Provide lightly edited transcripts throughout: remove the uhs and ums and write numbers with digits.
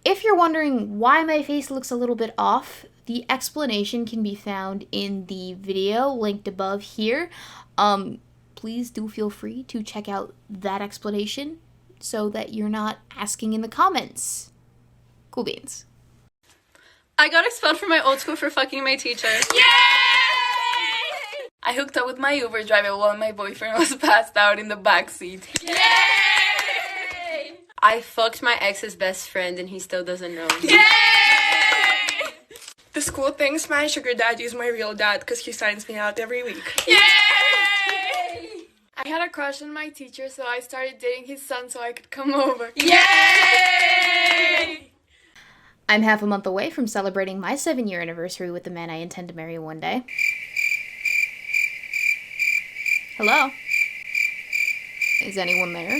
If you're wondering why my face looks a little bit off, the explanation can be found in the video linked above here. Please do feel free to check out that explanation so that you're not asking in the comments. Cool beans. I got expelled from my old school for fucking my teacher. Yay! I hooked up with my Uber driver while my boyfriend was passed out in the backseat. Yay! I fucked my ex's best friend and he still doesn't know. Yay! The school thinks my sugar daddy is my real dad because he signs me out every week. Yay! I had a crush on my teacher, so I started dating his son so I could come over. Yay! I'm half a month away from celebrating my 7-year anniversary with the man I intend to marry one day. Hello? Is anyone there?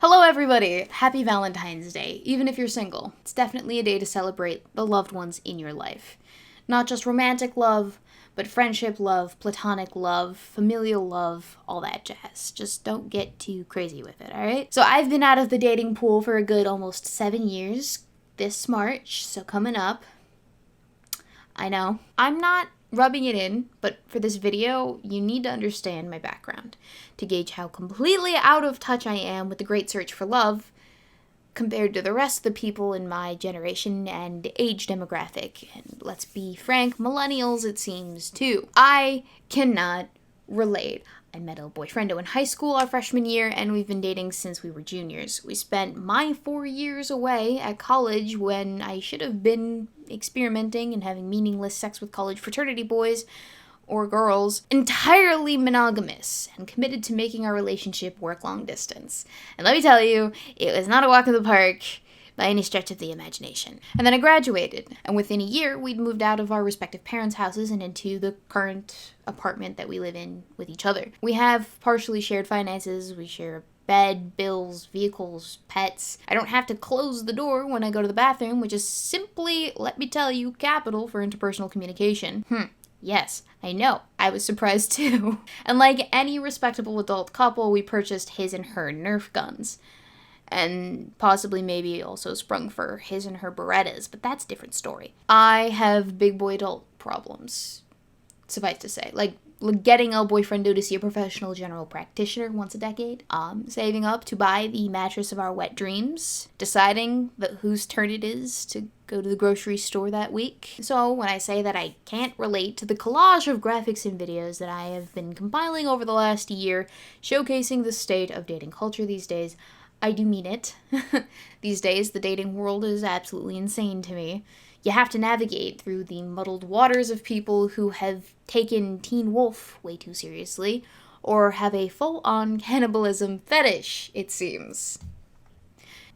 Hello everybody! Happy Valentine's Day, even if you're single. It's definitely a day to celebrate the loved ones in your life. Not just romantic love, but friendship love, platonic love, familial love, all that jazz. Just don't get too crazy with it, alright? So I've been out of the dating pool for a good almost 7 years this March, so coming up. I know, I'm not rubbing it in, but for this video, you need to understand my background to gauge how completely out of touch I am with the great search for love compared to the rest of the people in my generation and age demographic. And let's be frank, millennials it seems too. I cannot relate. I met a boyfriendo in high school our freshman year, and we've been dating since we were juniors. We spent my 4 years away at college when I should have been experimenting and having meaningless sex with college fraternity boys or girls, entirely monogamous, and committed to making our relationship work long distance. And let me tell you, it was not a walk in the park by any stretch of the imagination. And then I graduated, and within a year, we'd moved out of our respective parents' houses and into the current apartment that we live in with each other. We have partially shared finances, we share a bed, bills, vehicles, pets. I don't have to close the door when I go to the bathroom, which is simply, let me tell you, capital for interpersonal communication. Yes, I know. I was surprised too. And like any respectable adult couple, we purchased his and her Nerf guns. And possibly maybe also sprung for his and her Berettas, but that's a different story. I have big boy adult problems, suffice to say. Like getting a boyfriend to see a professional general practitioner once a decade, saving up to buy the mattress of our wet dreams, deciding that whose turn it is to go to the grocery store that week. So when I say that I can't relate to the collage of graphics and videos that I have been compiling over the last year, showcasing the state of dating culture these days, I do mean it. These days, the dating world is absolutely insane to me. You have to navigate through the muddled waters of people who have taken Teen Wolf way too seriously, or have a full-on cannibalism fetish, it seems.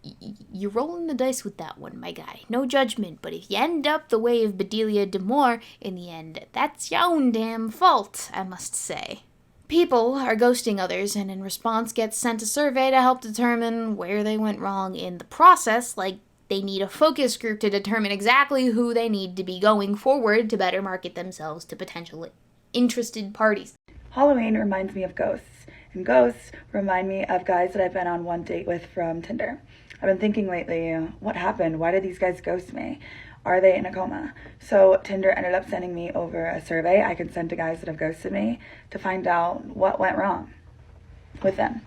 You're rolling the dice with that one, my guy. No judgment, but if you end up the way of Bedelia D'Amour in the end, that's your own damn fault, I must say. People are ghosting others and in response get sent a survey to help determine where they went wrong in the process, like they need a focus group to determine exactly who they need to be going forward to better market themselves to potential interested parties. Halloween reminds me of ghosts, and ghosts remind me of guys that I've been on one date with from Tinder. I've been thinking lately, what happened? Why did these guys ghost me? Are they in a coma? So Tinder ended up sending me over a survey I can send to guys that have ghosted me to find out what went wrong with them.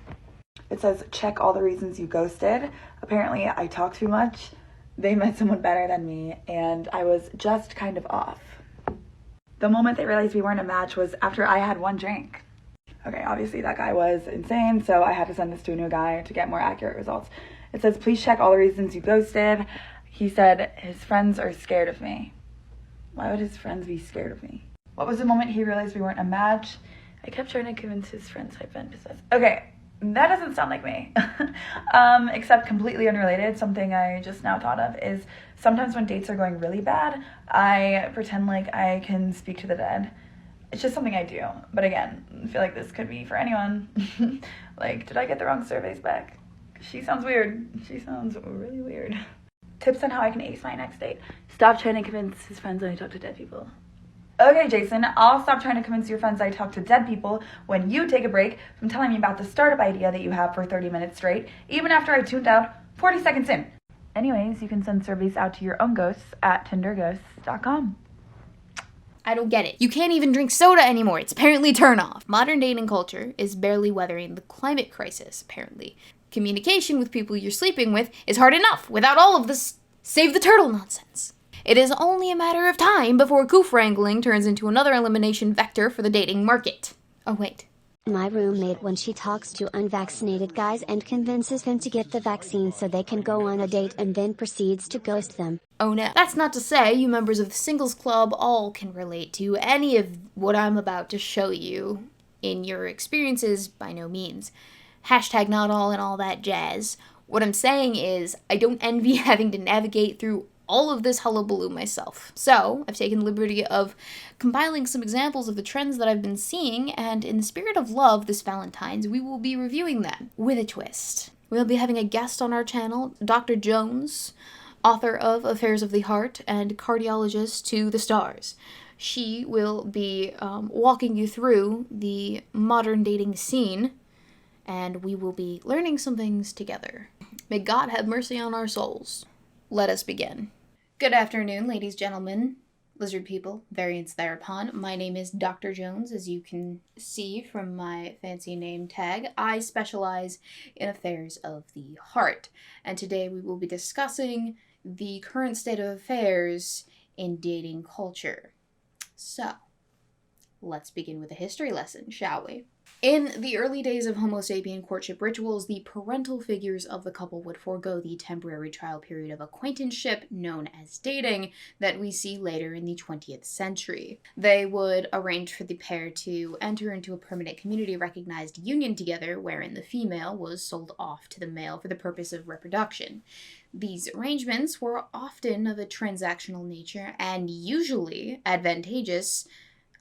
It says, check all the reasons you ghosted. Apparently I talk too much, they met someone better than me, and I was just kind of off. The moment they realized we weren't a match was after I had one drink. Okay, obviously that guy was insane, so I had to send this to a new guy to get more accurate results. It says, please check all the reasons you ghosted. He said his friends are scared of me. Why would his friends be scared of me? What was the moment he realized we weren't a match? I kept trying to convince his friends I've been possessed. Okay, that doesn't sound like me. Except completely unrelated, something I just now thought of is sometimes when dates are going really bad, I pretend like I can speak to the dead. It's just something I do. But again, I feel like this could be for anyone. Like, did I get the wrong surveys back? She sounds weird. She sounds really weird. Tips on how I can ace my next date. Stop trying to convince his friends when I talk to dead people. Okay, Jason, I'll stop trying to convince your friends I talk to dead people when you take a break from telling me about the startup idea that you have for 30 minutes straight, even after I tuned out 40 seconds in. Anyways, you can send surveys out to your own ghosts at tinderghosts.com. I don't get it. You can't even drink soda anymore. It's apparently turn off. Modern dating culture is barely weathering the climate crisis, apparently. Communication with people you're sleeping with is hard enough without all of this save the turtle nonsense. It is only a matter of time before goof wrangling turns into another elimination vector for the dating market. Oh, wait. My roommate when she talks to unvaccinated guys and convinces them to get the vaccine so they can go on a date and then proceeds to ghost them. Oh no. That's not to say you members of the Singles Club all can relate to any of what I'm about to show you in your experiences, by no means. Hashtag not all and all that jazz. What I'm saying is, I don't envy having to navigate through all of this hullabaloo myself. So, I've taken the liberty of compiling some examples of the trends that I've been seeing, and in the spirit of love this Valentine's, we will be reviewing them with a twist. We'll be having a guest on our channel, Dr. Jones, author of Affairs of the Heart and cardiologist to the stars. She will be walking you through the modern dating scene, and we will be learning some things together. May God have mercy on our souls. Let us begin. Good afternoon, ladies, gentlemen, lizard people, variants thereupon. My name is Dr. Jones, as you can see from my fancy name tag. I specialize in affairs of the heart, and today we will be discussing the current state of affairs in dating culture. So, let's begin with a history lesson, shall we? In the early days of Homo sapien courtship rituals, the parental figures of the couple would forego the temporary trial period of acquaintanceship, known as dating, that we see later in the 20th century. They would arrange for the pair to enter into a permanent community-recognized union together, wherein the female was sold off to the male for the purpose of reproduction. These arrangements were often of a transactional nature and usually advantageous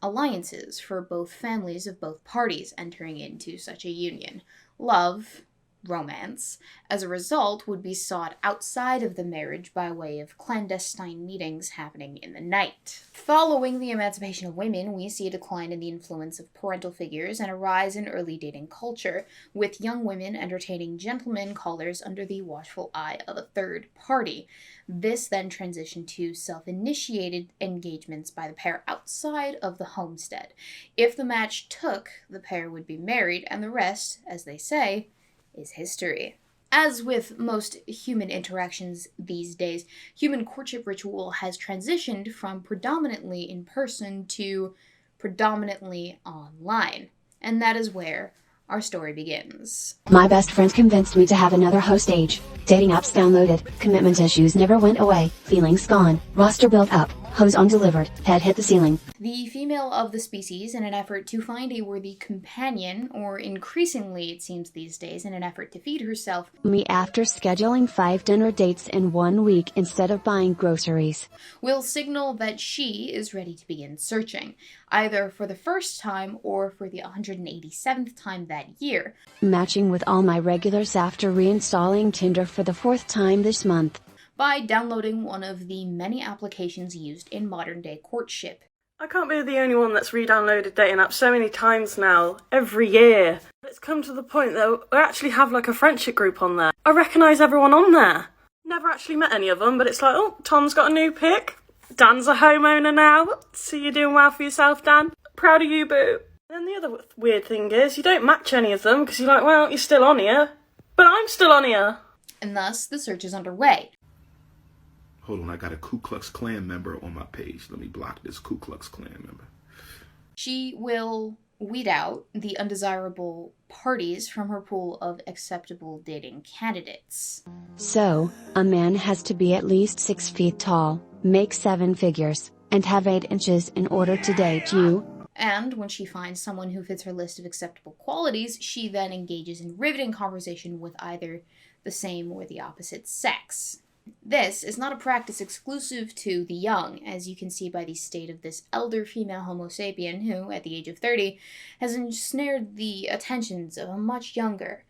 alliances for both families of both parties entering into such a union. Love, romance, as a result, would be sought outside of the marriage by way of clandestine meetings happening in the night. Following the emancipation of women, we see a decline in the influence of parental figures and a rise in early dating culture, with young women entertaining gentlemen callers under the watchful eye of a third party. This then transitioned to self-initiated engagements by the pair outside of the homestead. If the match took, the pair would be married, and the rest, as they say, is history. As with most human interactions these days, human courtship ritual has transitioned from predominantly in person to predominantly online. And that is where our story begins. My best friend convinced me to have another host age. Dating apps downloaded, commitment issues never went away, feelings gone, roster built up, hose on delivered, head hit the ceiling. The female of the species, in an effort to find a worthy companion, or increasingly it seems these days, in an effort to feed herself, Me after scheduling 5 dinner dates in 1 week instead of buying groceries. will signal that she is ready to begin searching, either for the first time or for the 187th time that year. Matching with all my regulars after reinstalling Tinder for the 4th time this month. By downloading one of the many applications used in modern-day courtship. I can't be the only one that's re-downloaded dating apps so many times now, every year. It's come to the point that we actually have like a friendship group on there. I recognise everyone on there. Never actually met any of them, but it's like, oh, Tom's got a new pic. Dan's a homeowner now. So you're doing well for yourself, Dan. Proud of you, boo. And then the other weird thing is, you don't match any of them because you're like, well, you're still on here. But I'm still on here. And thus, the search is underway. Hold on, I got a Ku Klux Klan member on my page. Let me block this Ku Klux Klan member. She will weed out the undesirable parties from her pool of acceptable dating candidates. So, a man has to be at least 6 feet tall, make 7 figures, and have 8 inches in order to date you. And when she finds someone who fits her list of acceptable qualities, she then engages in riveting conversation with either the same or the opposite sex. This is not a practice exclusive to the young, as you can see by the state of this elder female Homo sapien who, at the age of 30, has ensnared the attentions of a much younger,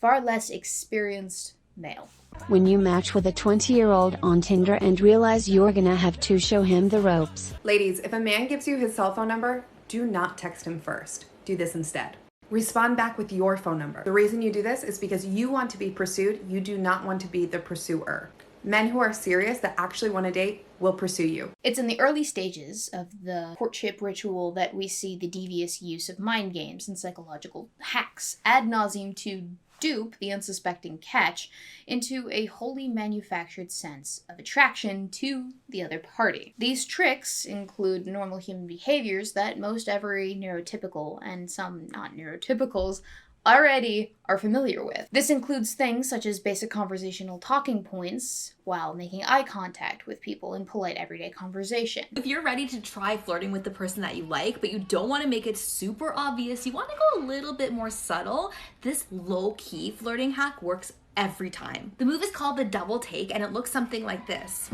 far less experienced male. When you match with a 20-year-old on Tinder and realize you're gonna have to show him the ropes. Ladies, if a man gives you his cell phone number, do not text him first. Do this instead. Respond back with your phone number. The reason you do this is because you want to be pursued. You do not want to be the pursuer. Men who are serious that actually want to date will pursue you. It's in the early stages of the courtship ritual that we see the devious use of mind games and psychological hacks ad nauseum to dupe the unsuspecting catch into a wholly manufactured sense of attraction to the other party. These tricks include normal human behaviors that most every neurotypical and some not neurotypicals already are familiar with. This includes things such as basic conversational talking points while making eye contact with people in polite everyday conversation. If you're ready to try flirting with the person that you like, but you don't want to make it super obvious, you want to go a little bit more subtle, this low-key flirting hack works every time. The move is called the double take, and it looks something like this.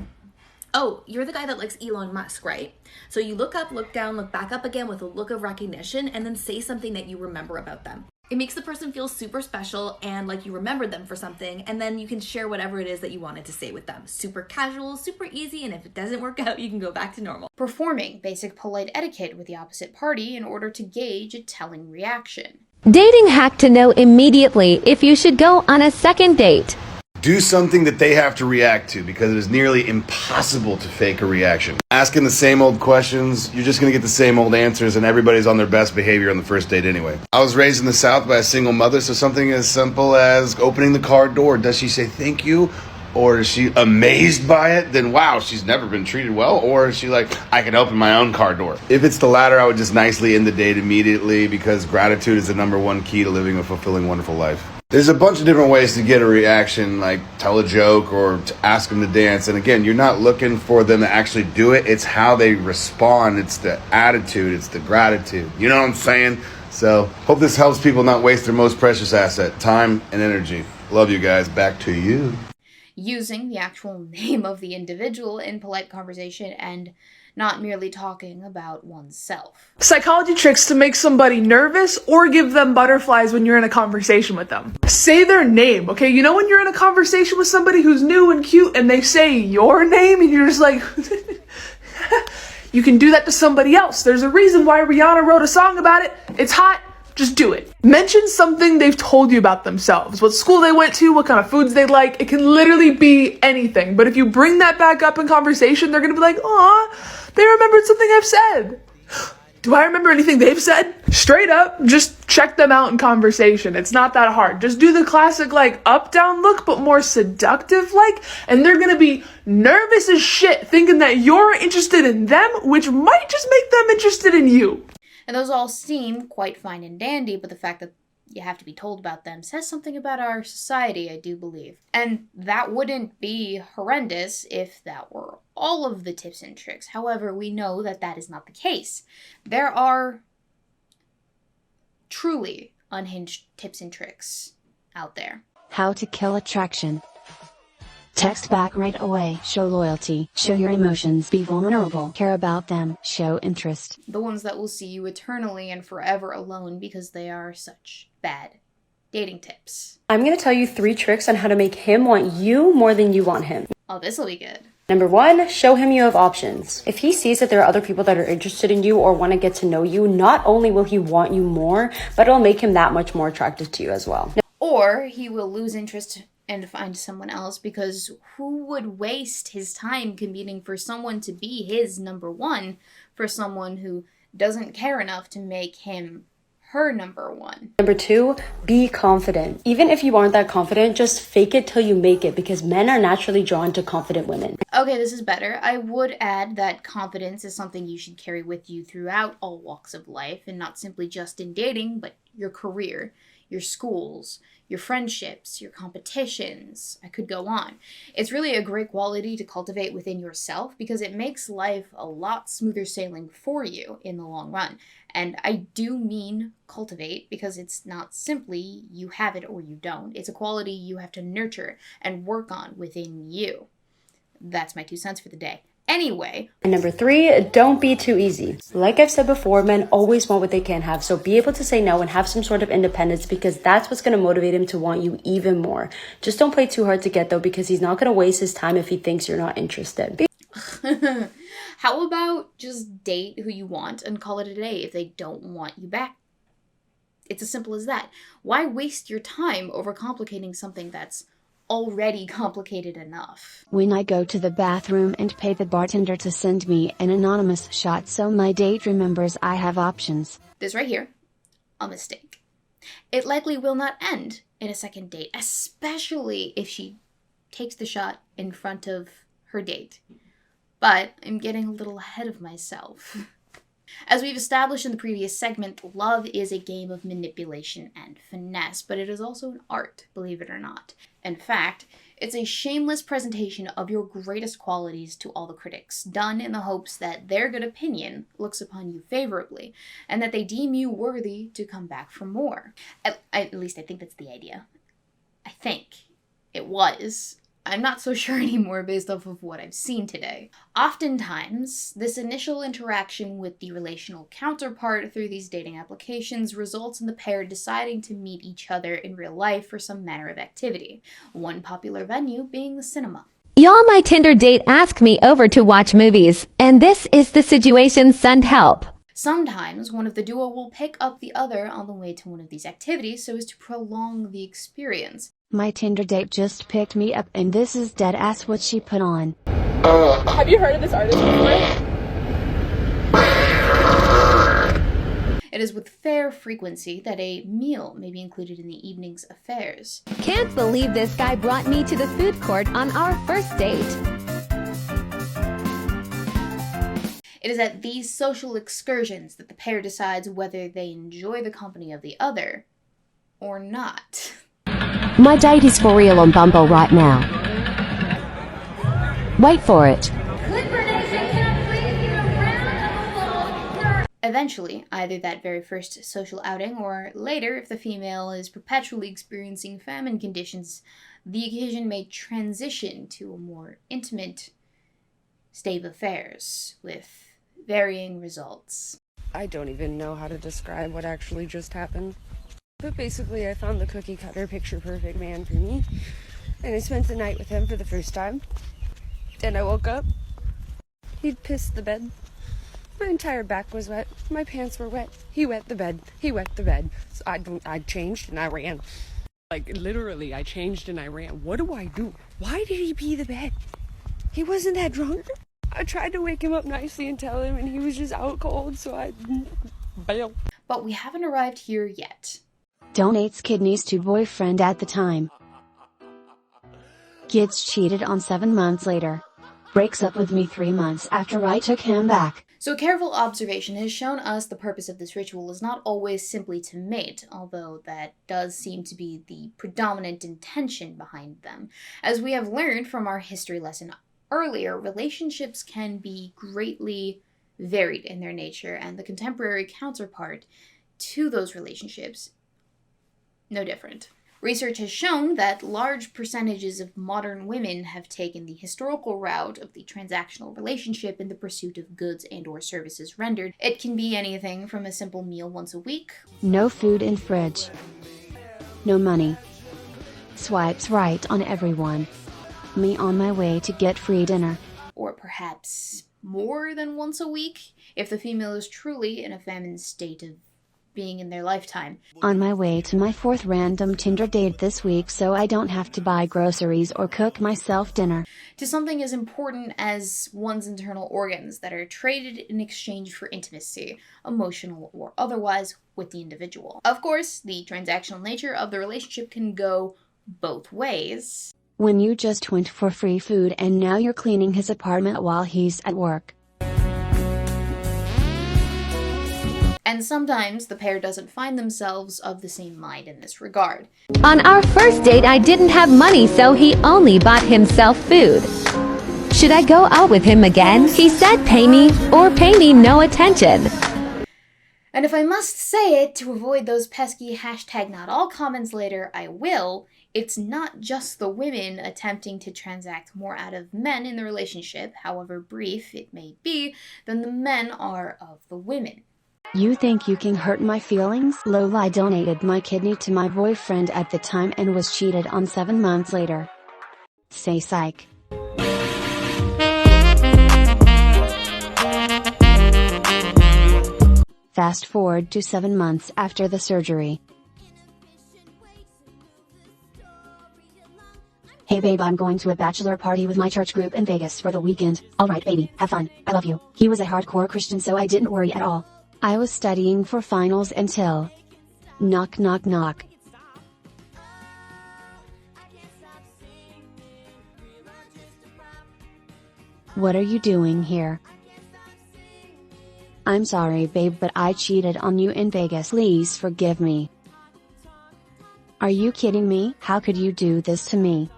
Oh, you're the guy that likes Elon Musk, right? So you look up, look down, look back up again with a look of recognition, and then say something that you remember about them. It makes the person feel super special and like you remembered them for something, and then you can share whatever it is that you wanted to say with them. Super casual, super easy, and if it doesn't work out, you can go back to normal. Performing basic polite etiquette with the opposite party in order to gauge a telling reaction. Dating hack to know immediately if you should go on a second date. Do something that they have to react to, because it is nearly impossible to fake a reaction. Asking the same old questions, you're just going to get the same old answers, and everybody's on their best behavior on the first date anyway. I was raised in the South by a single mother, so something as simple as opening the car door. Does she say thank you? Or is she amazed by it? Then wow, she's never been treated well. Or is she like, I can open my own car door? If it's the latter, I would just nicely end the date immediately, because gratitude is the #1 key to living a fulfilling, wonderful life. There's a bunch of different ways to get a reaction, like tell a joke or to ask them to dance. And again, you're not looking for them to actually do it. It's how they respond. It's the attitude. It's the gratitude. You know what I'm saying? So hope this helps people not waste their most precious asset, time and energy. Love you guys. Back to you. Using the actual name of the individual in polite conversation and not merely talking about oneself. Psychology tricks to make somebody nervous or give them butterflies when you're in a conversation with them. Say their name, okay? You know when you're in a conversation with somebody who's new and cute and they say your name and you're just like... You can do that to somebody else. There's a reason why Rihanna wrote a song about it. It's hot. Just do it. Mention something they've told you about themselves. What school they went to, what kind of foods they like. It can literally be anything. But if you bring that back up in conversation, they're going to be like, aw, they remembered something I've said. Do I remember anything they've said? Straight up, just check them out in conversation. It's not that hard. Just do the classic, like, up-down look, but more seductive-like, and they're gonna be nervous as shit, thinking that you're interested in them, which might just make them interested in you. And those all seem quite fine and dandy, but the fact that you have to be told about them says something about our society, I do believe. And that wouldn't be horrendous if that were all of the tips and tricks. However, we know that that is not the case. There are truly unhinged tips and tricks out there. How to kill attraction. Text back right away. Show loyalty. Show your emotions. Be vulnerable. Care about them. Show interest. The ones that will see you eternally and forever alone because they are such bad dating tips. I'm going to tell you 3 tricks on how to make him want you more than you want him. Oh, this'll be good. Number 1, show him you have options. If he sees that there are other people that are interested in you or want to get to know you, not only will he want you more, but it'll make him that much more attractive to you as well. Or he will lose interest and find someone else, because who would waste his time competing for someone to be his number 1 for someone who doesn't care enough to make him her number 1? Number 2, be confident. Even if you aren't that confident, just fake it till you make it, because men are naturally drawn to confident women. Okay, this is better. I would add that confidence is something you should carry with you throughout all walks of life, and not simply just in dating, but your career, your schools, your friendships, your competitions. I could go on. It's really a great quality to cultivate within yourself, because it makes life a lot smoother sailing for you in the long run. And I do mean cultivate, because it's not simply you have it or you don't. It's a quality you have to nurture and work on within you. That's my 2 cents for the day. Anyway. And number 3, don't be too easy. Like I've said before, men always want what they can't have. So be able to say no and have some sort of independence, because that's what's going to motivate him to want you even more. Just don't play too hard to get, though, because he's not going to waste his time if he thinks you're not interested. How about just date who you want and call it a day if they don't want you back? It's as simple as that. Why waste your time overcomplicating something that's already complicated enough. When I go to the bathroom and pay the bartender to send me an anonymous shot so my date remembers I have options. This right here, a mistake. It likely will not end in a second date, especially if she takes the shot in front of her date. But I'm getting a little ahead of myself. As we've established in the previous segment, love is a game of manipulation and finesse, but it is also an art, believe it or not. In fact, it's a shameless presentation of your greatest qualities to all the critics, done in the hopes that their good opinion looks upon you favorably, and that they deem you worthy to come back for more. At least I think that's the idea. I think it was. I'm not so sure anymore based off of what I've seen today. Oftentimes, this initial interaction with the relational counterpart through these dating applications results in the pair deciding to meet each other in real life for some manner of activity, one popular venue being the cinema. Y'all, my Tinder date asked me over to watch movies, and this is the situation. Send help. Sometimes one of the duo will pick up the other on the way to one of these activities so as to prolong the experience. My Tinder date just picked me up and this is dead ass what she put on. Have you heard of this artist before? It is with fair frequency that a meal may be included in the evening's affairs. Can't believe this guy brought me to the food court on our first date. It is at these social excursions that the pair decides whether they enjoy the company of the other or not. My date is for real on Bumble right now. Wait for it. Eventually, either that very first social outing or later, if the female is perpetually experiencing famine conditions, the occasion may transition to a more intimate state of affairs with varying results. I don't even know how to describe what actually just happened. But basically, I found the cookie cutter picture perfect man for me, and I spent the night with him for the first time. Then I woke up. He'd pissed the bed. My entire back was wet. My pants were wet. He wet the bed. He wet the bed. So I changed and I ran. Like, literally, I changed and I ran. What do I do? Why did he pee the bed? He wasn't that drunk. I tried to wake him up nicely and tell him, and he was just out cold, so I bailed. But we haven't arrived here yet. Donates kidneys to boyfriend at the time. Gets cheated on 7 months later. Breaks up with me 3 months after I took him back. So careful observation has shown us the purpose of this ritual is not always simply to mate, although that does seem to be the predominant intention behind them. As we have learned from our history lesson earlier, relationships can be greatly varied in their nature, and the contemporary counterpart to those relationships no different. Research has shown that large percentages of modern women have taken the historical route of the transactional relationship in the pursuit of goods and or services rendered. It can be anything from a simple meal once a week. No food in fridge. No money. Swipes right on everyone. Me on my way to get free dinner. Or perhaps more than once a week, if the female is truly in a famine state of being in their lifetime. On my way to my 4th random Tinder date this week so I don't have to buy groceries or cook myself dinner. To something as important as one's internal organs that are traded in exchange for intimacy, emotional or otherwise, with the individual. Of course, the transactional nature of the relationship can go both ways. When you just went for free food and now you're cleaning his apartment while he's at work. And sometimes the pair doesn't find themselves of the same mind in this regard. On our first date, I didn't have money, so he only bought himself food. Should I go out with him again? He said pay me or pay me no attention. And if I must say it, to avoid those pesky #NotAll comments later, I will. It's not just the women attempting to transact more out of men in the relationship, however brief it may be, than the men are of the women. You think you can hurt my feelings? Lol, I donated my kidney to my boyfriend at the time and was cheated on 7 months later. Say psych. Fast forward to 7 months after the surgery. Hey babe, I'm going to a bachelor party with my church group in Vegas for the weekend. Alright baby, have fun, I love you. He was a hardcore Christian so I didn't worry at all. I was studying for finals until... Knock knock knock. What are you doing here? I'm sorry babe but I cheated on you in Vegas. Please forgive me. Are you kidding me? How could you do this to me?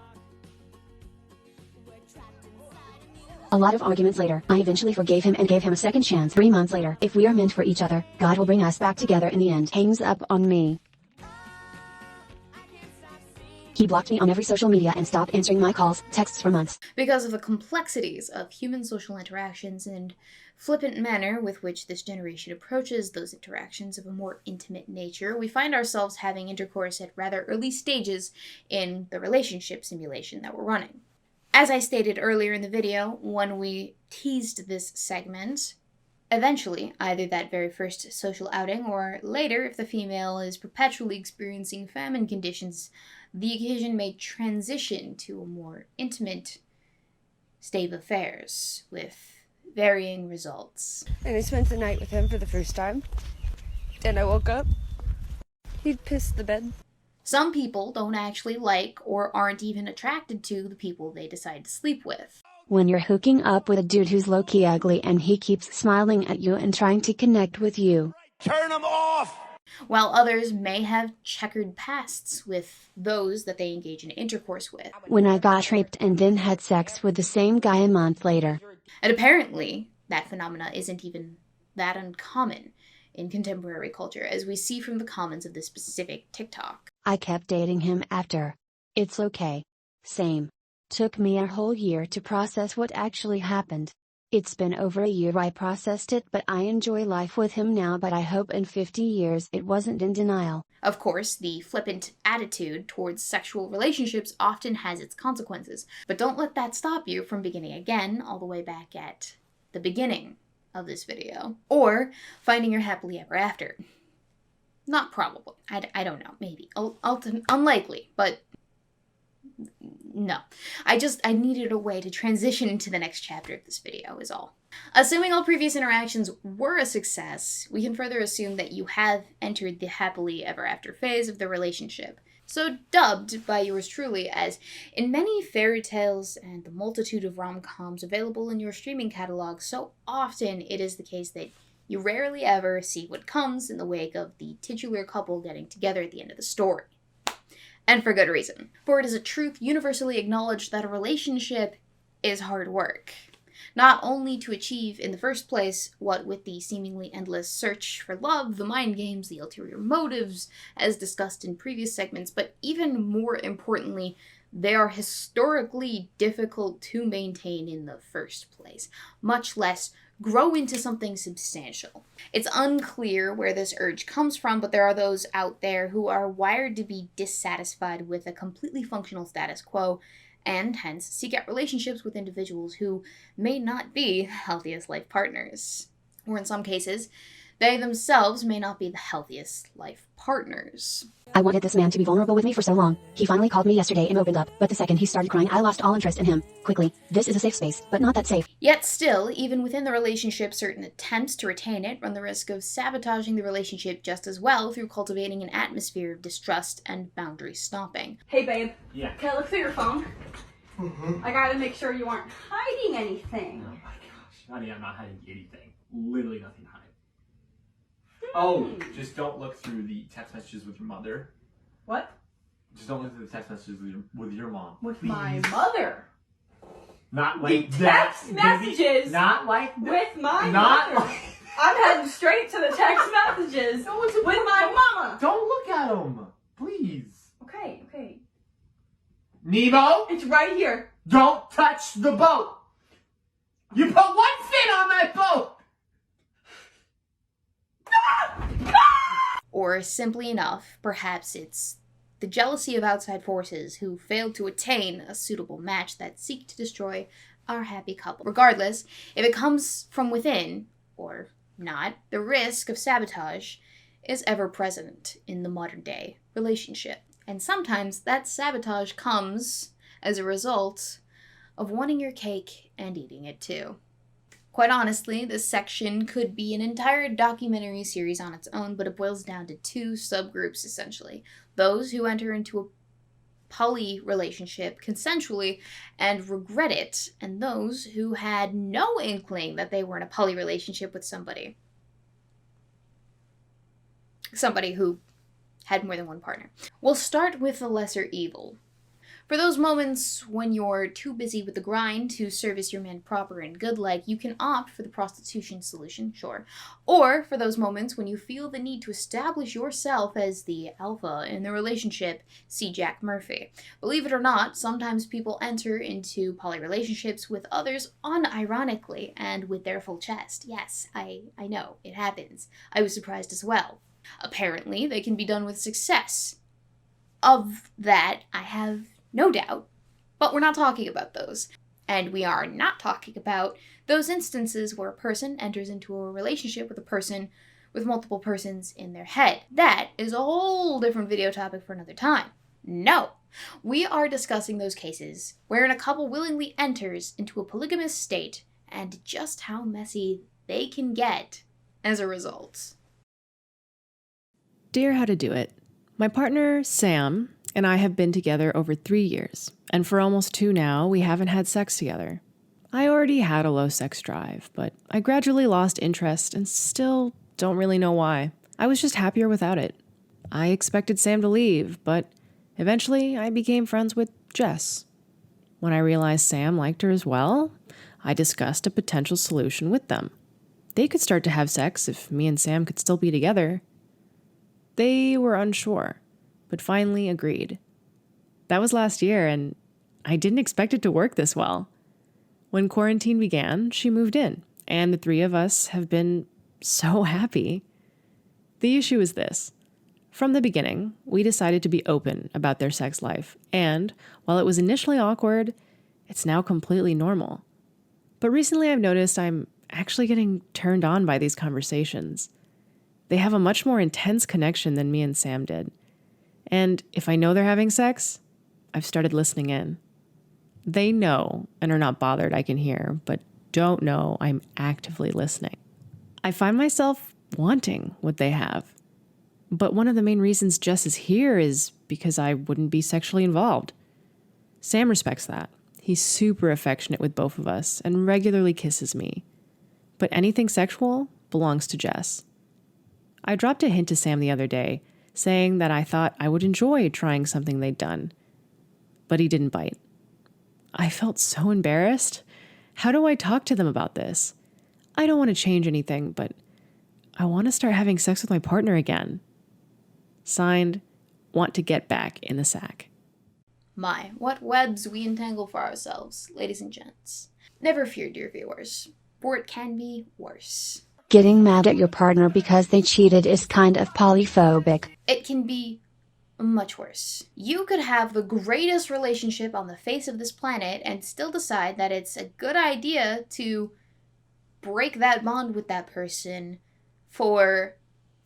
A lot of arguments later, I eventually forgave him and gave him a second chance. 3 months later, if we are meant for each other, God will bring us back together in the end. Hangs up on me. He blocked me on every social media and stopped answering my calls, texts for months. Because of the complexities of human social interactions and flippant manner with which this generation approaches those interactions of a more intimate nature, we find ourselves having intercourse at rather early stages in the relationship simulation that we're running. As I stated earlier in the video, when we teased this segment, eventually, either that very first social outing or later, if the female is perpetually experiencing famine conditions, the occasion may transition to a more intimate state of affairs with varying results. And I spent the night with him for the first time. And I woke up. He'd pissed the bed. Some people don't actually like or aren't even attracted to the people they decide to sleep with. When you're hooking up with a dude who's low-key ugly and he keeps smiling at you and trying to connect with you. Turn him off! While others may have checkered pasts with those that they engage in intercourse with. When I got raped and then had sex with the same guy a month later. And apparently, that phenomena isn't even that uncommon in contemporary culture, as we see from the comments of this specific TikTok. I kept dating him after. It's okay. Same. Took me a whole year to process what actually happened. It's been over a year I processed it, but I enjoy life with him now, but I hope in 50 years it wasn't in denial. Of course, the flippant attitude towards sexual relationships often has its consequences, but don't let that stop you from beginning again all the way back at the beginning of this video. Or finding your happily ever after. Not probable. I don't know. Maybe. Unlikely, but no. I needed a way to transition into the next chapter of this video is all. Assuming all previous interactions were a success, we can further assume that you have entered the happily ever after phase of the relationship. So dubbed by yours truly as, in many fairy tales and the multitude of rom-coms available in your streaming catalog, so often it is the case that you rarely ever see what comes in the wake of the titular couple getting together at the end of the story. And for good reason. For it is a truth universally acknowledged that a relationship is hard work. Not only to achieve in the first place what with the seemingly endless search for love, the mind games, the ulterior motives, as discussed in previous segments, but even more importantly, they are historically difficult to maintain in the first place, much less grow into something substantial. It's unclear where this urge comes from, but there are those out there who are wired to be dissatisfied with a completely functional status quo, and hence seek out relationships with individuals who may not be the healthiest life partners. Or in some cases, they themselves may not be the healthiest life partners. I wanted this man to be vulnerable with me for so long. He finally called me yesterday and opened up, but the second he started crying, I lost all interest in him. Quickly, this is a safe space, but not that safe. Yet still, even within the relationship, certain attempts to retain it run the risk of sabotaging the relationship just as well through cultivating an atmosphere of distrust and boundary stomping. Hey babe. Yeah. Can I look through your phone? I gotta make sure you aren't hiding anything. Oh my gosh, honey, I'm not hiding anything. Literally nothing to hide. Oh, just don't look through the text messages with your mother. What? Just don't look through the text messages with your mom. With please. my mother. Not like The that. text messages. Not like that. With my Not mother. like I'm heading straight to the text messages with my mama. Don't look at them, please. Okay, okay. Nemo? It's right here. Don't touch the boat. You put one fin on that boat. Or simply enough, perhaps it's the jealousy of outside forces who failed to attain a suitable match that seek to destroy our happy couple. Regardless, if it comes from within, or not, the risk of sabotage is ever present in the modern day relationship. And sometimes that sabotage comes as a result of wanting your cake and eating it too. Quite honestly, this section could be an entire documentary series on its own, but it boils down to two subgroups essentially. Those who enter into a poly relationship consensually and regret it, and those who had no inkling that they were in a poly relationship with somebody who had more than one partner. We'll start with the lesser evil. For those moments when you're too busy with the grind to service your man proper and good like, you can opt for the prostitution solution, sure. Or for those moments when you feel the need to establish yourself as the alpha in the relationship, see Jack Murphy. Believe it or not, sometimes people enter into poly relationships with others unironically and with their full chest. Yes, I know, it happens. I was surprised as well. Apparently, they can be done with success. Of that, I have no doubt, but we're not talking about those. And we are not talking about those instances where a person enters into a relationship with a person with multiple persons in their head. That is a whole different video topic for another time. No, we are discussing those cases wherein a couple willingly enters into a polygamous state and just how messy they can get as a result. Dear How to Do It. My partner, Sam, and I have been together over 3 years, and for almost 2 now, we haven't had sex together. I already had a low sex drive, but I gradually lost interest and still don't really know why. I was just happier without it. I expected Sam to leave, but eventually I became friends with Jess. When I realized Sam liked her as well, I discussed a potential solution with them. They could start to have sex if me and Sam could still be together. They were unsure, but finally agreed. That was last year, and I didn't expect it to work this well. When quarantine began, she moved in, and the 3 of us have been so happy. The issue is this. From the beginning, we decided to be open about their sex life, and while it was initially awkward, it's now completely normal. But recently I've noticed I'm actually getting turned on by these conversations. They have a much more intense connection than me and Sam did. And if I know they're having sex, I've started listening in. They know and are not bothered I can hear, but don't know I'm actively listening. I find myself wanting what they have. But one of the main reasons Jess is here is because I wouldn't be sexually involved. Sam respects that. He's super affectionate with both of us and regularly kisses me. But anything sexual belongs to Jess. I dropped a hint to Sam the other day, saying that I thought I would enjoy trying something they'd done. But he didn't bite. I felt so embarrassed. How do I talk to them about this? I don't want to change anything, but I want to start having sex with my partner again. Signed, want to get back in the sack. My, what webs we entangle for ourselves, ladies and gents. Never fear, dear viewers, for it can be worse. Getting mad at your partner because they cheated is kind of polyphobic. It can be much worse. You could have the greatest relationship on the face of this planet and still decide that it's a good idea to break that bond with that person for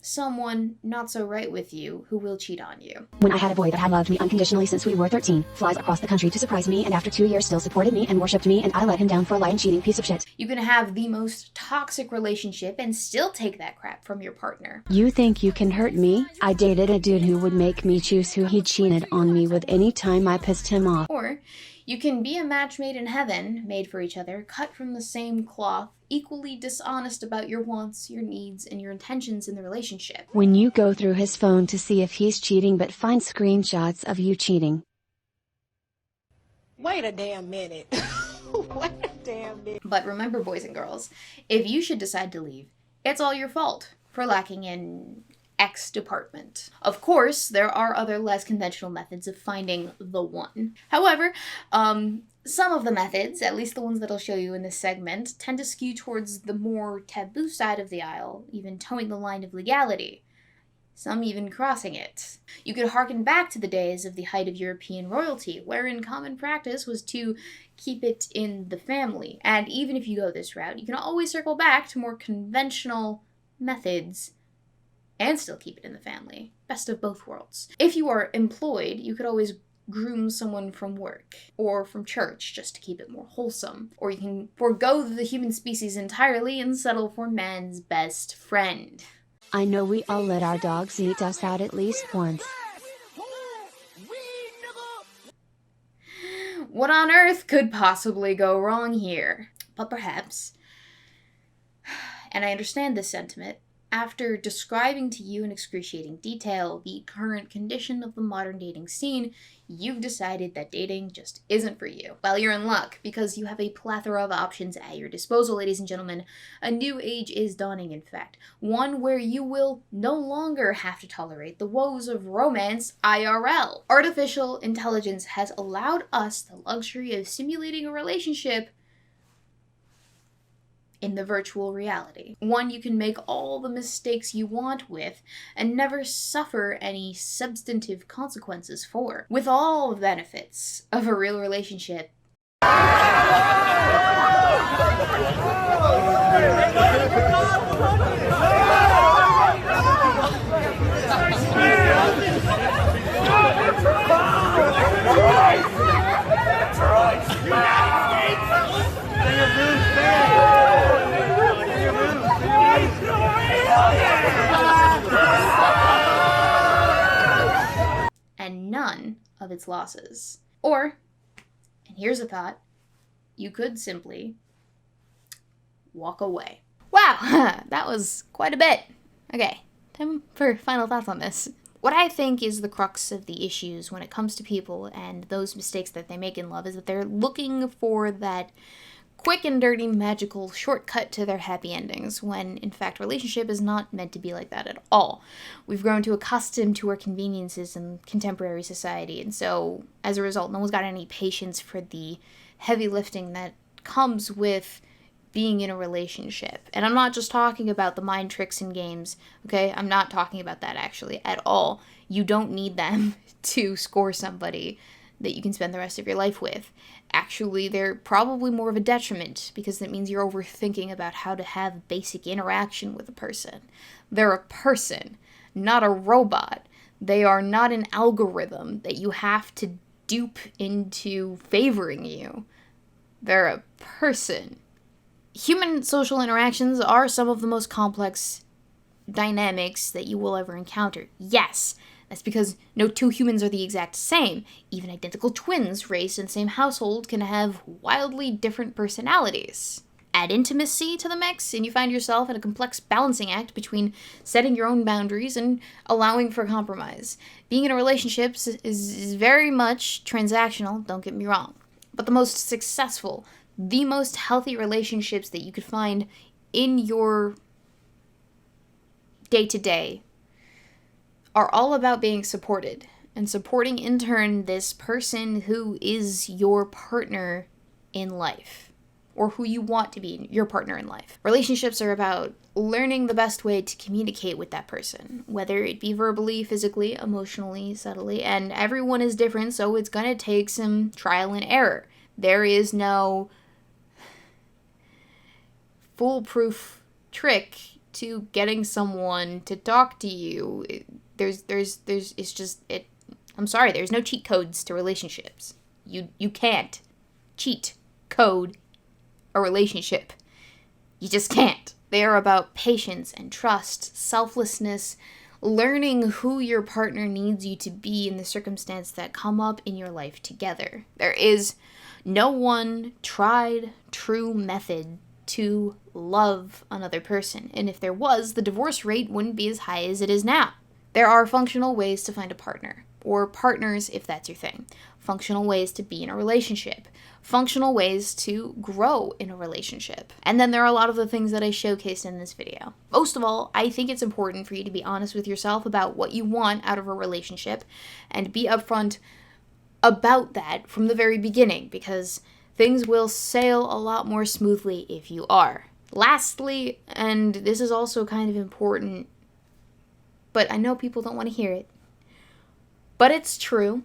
someone not so right with you who will cheat on you. When I had a boy that had loved me unconditionally since we were 13, flies across the country to surprise me, and after 2 years still supported me and worshipped me, and I let him down for a lying, cheating piece of shit. You can have the most toxic relationship and still take that crap from your partner. You think you can hurt me? I dated a dude who would make me choose who he cheated on me with any time I pissed him off. Or you can be a match made in heaven, made for each other, cut from the same cloth, equally dishonest about your wants, your needs, and your intentions in the relationship. When you go through his phone to see if he's cheating but find screenshots of you cheating. Wait a damn minute. Wait a damn minute. But remember, boys and girls, if you should decide to leave, it's all your fault for lacking in X department. Of course, there are other less conventional methods of finding the one. However, some of the methods, at least the ones that I'll show you in this segment, tend to skew towards the more taboo side of the aisle, even towing the line of legality. Some even crossing it. You could harken back to the days of the height of European royalty, wherein common practice was to keep it in the family. And even if you go this route, you can always circle back to more conventional methods and still keep it in the family. Best of both worlds. If you are employed, you could always groom someone from work or from church just to keep it more wholesome. Or you can forego the human species entirely and settle for man's best friend. I know we all let our dogs eat us out at least once. What on earth could possibly go wrong here? But perhaps, and I understand this sentiment, after describing to you in excruciating detail the current condition of the modern dating scene, you've decided that dating just isn't for you. Well, you're in luck, because you have a plethora of options at your disposal, ladies and gentlemen. A new age is dawning, in fact. One where you will no longer have to tolerate the woes of romance IRL. Artificial intelligence has allowed us the luxury of simulating a relationship in the virtual reality. One you can make all the mistakes you want with and never suffer any substantive consequences for. With all the benefits of a real relationship. And none of its losses. Or, and here's a thought, you could simply walk away. Wow, that was quite a bit. Okay, time for final thoughts on this. What I think is the crux of the issues when it comes to people and those mistakes that they make in love is that they're looking for that quick and dirty magical shortcut to their happy endings, when in fact relationship is not meant to be like that at all. We've grown to accustom to our conveniences in contemporary society, and so as a result no one's got any patience for the heavy lifting that comes with being in a relationship. And I'm not just talking about the mind tricks and games, okay? I'm not talking about that actually at all. You don't need them to score somebody that you can spend the rest of your life with. Actually, they're probably more of a detriment, because that means you're overthinking about how to have basic interaction with a person. They're a person, not a robot. They are not an algorithm that you have to dupe into favoring you. They're a person. Human social interactions are some of the most complex dynamics that you will ever encounter. Yes, that's because no two humans are the exact same. Even identical twins raised in the same household can have wildly different personalities. Add intimacy to the mix, and you find yourself in a complex balancing act between setting your own boundaries and allowing for compromise. Being in a relationship is very much transactional, don't get me wrong. But the most successful, the most healthy relationships that you could find in your day-to-day are all about being supported, and supporting in turn this person who is your partner in life, or who you want to be your partner in life. Relationships are about learning the best way to communicate with that person, whether it be verbally, physically, emotionally, subtly, and everyone is different, so it's gonna take some trial and error. There is no foolproof trick to getting someone to talk to you. I'm sorry, there's no cheat codes to relationships. You can't cheat code a relationship. You just can't. They are about patience and trust, selflessness, learning who your partner needs you to be in the circumstance that come up in your life together. There is no one tried, true method to love another person, and if there was, the divorce rate wouldn't be as high as it is now. There are functional ways to find a partner, or partners if that's your thing. Functional ways to be in a relationship. Functional ways to grow in a relationship. And then there are a lot of the things that I showcased in this video. Most of all, I think it's important for you to be honest with yourself about what you want out of a relationship, and be upfront about that from the very beginning, because things will sail a lot more smoothly if you are. Lastly, and this is also kind of important, but I know people don't want to hear it, but it's true.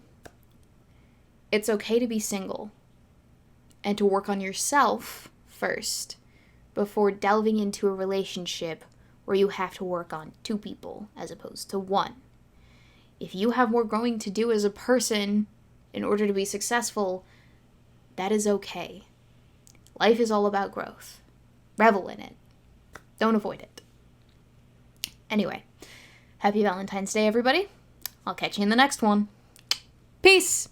It's okay to be single and to work on yourself first before delving into a relationship where you have to work on two people as opposed to one. If you have more growing to do as a person, in order to be successful, that is okay. Life is all about growth. Revel in it. Don't avoid it. Anyway, happy Valentine's Day, everybody. I'll catch you in the next one. Peace!